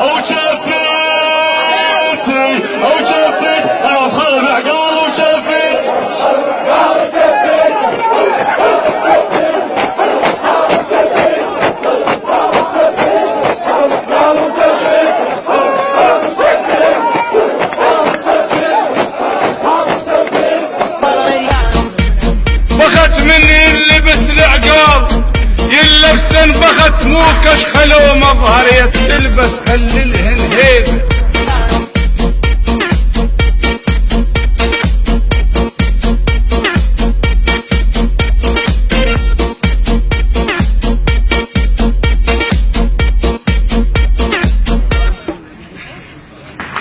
وجفتي خلف عقال وجفتي بخت مني اللبس العقال يلبسن بخت مو كشخل ومظهر يتلبس خللهن هيبه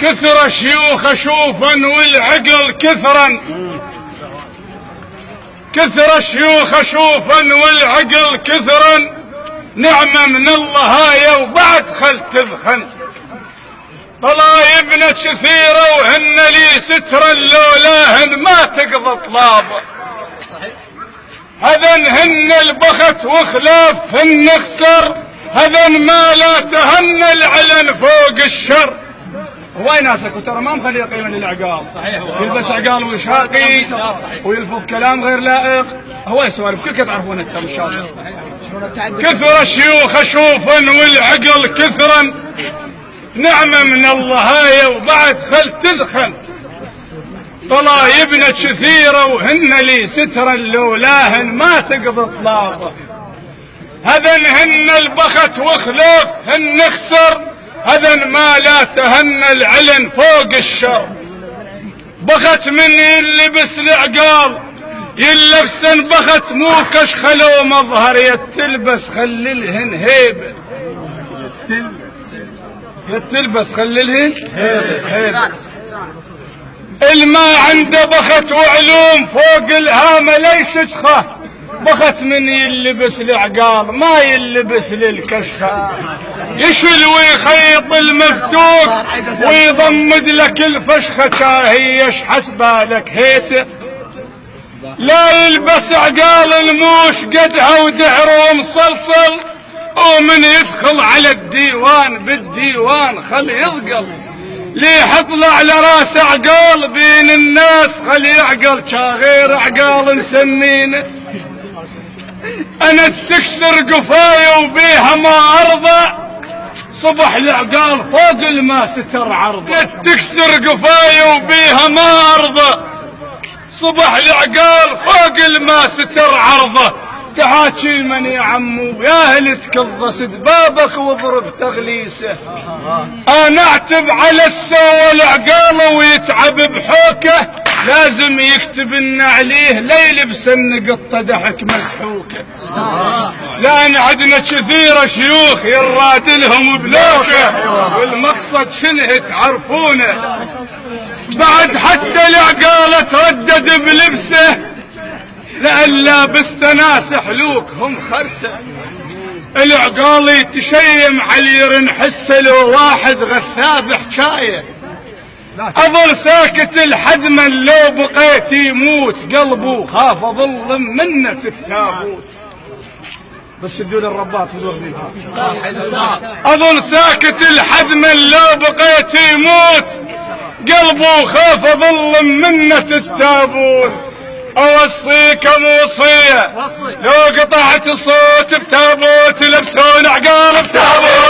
كثر شيوخ شوفا والعقل كثرا كثر شيوخ شوفا والعقل كثرا نعمة من الله هاي وبعد خل تذخن طلايبنا كثيرة وهن لي سترا لولاهن ما تقضى طلابه هذن هن البخت وخلافهن خسر هذن ما لا تهن العلن فوق الشر. هواي ناسك وترى ما مخليه قيمة للعقال صحيح يلبس عقال وشاقي ويلفظ كلام غير لائق هواي سوالف كلكم تعرفون انتم ان شاء الله. كثر الشيوخ شوفا والعقل كثرا نعمة من الله هاي وبعد خل تذخن طلايبنا كثيرة وهن لي سترا لولاهن ما تقضى طلابه هذن هن البخت وخلوف هن خسر هذن ما لا تهن العلن فوق الشر. بخت مني اللبس العقال يلبسن بخت مو كشخل ومظهر يتلبس خللهن هيبه يتلبس خللهن هيبه الما عنده بخت وعلوم فوق الهامه ليش شخه بخت من يلبس العقال ما يلبس للكشخه يشل ويخيط المفتوق ويضمد لك الفشخه كاهيش حسبالك هيته لا يلبس عقال الموش قدها ودعر ومصلصل ومن يدخل على الديوان بالديوان خل يضقل ليه حطلع على راس عقال بين الناس خل يعقل كاغير عقال مسمينه انا تكسر قفايا وبيها ما ارضى صبح العقال فوق الماء ستر عرضه تكسر قفايا وبيها ما ارضى صبح العقال فوق الماء ستر عرضه تحاكي من يا عمو يا اهل تكضس بابك واضرب تغليسه انا اعتب على السوى العقال ويتعب بحوكه لازم يكتب ان عليه لا يلبس قطه دحك مضحوكه لان عندنا كثيره شيوخ يراد لهم بلوكه والمقصد شنه تعرفونه بعد حتى العقال تردد بلبسه لان لابسته ناس حلوك هم خرسه العقال يتشيم على يرنحس لو واحد غثاب حكايه اظل ساكت لحد من لو بقيت يموت قلبه خاف اظل منة التابوت بس يدون الرباط وذوقني اظل ساكت لحد من لو بقيت يموت قلبه خاف اظل منة التابوت اوصيك موصيه لو قطعت صوت بتابوت لبسون عقال بتابوت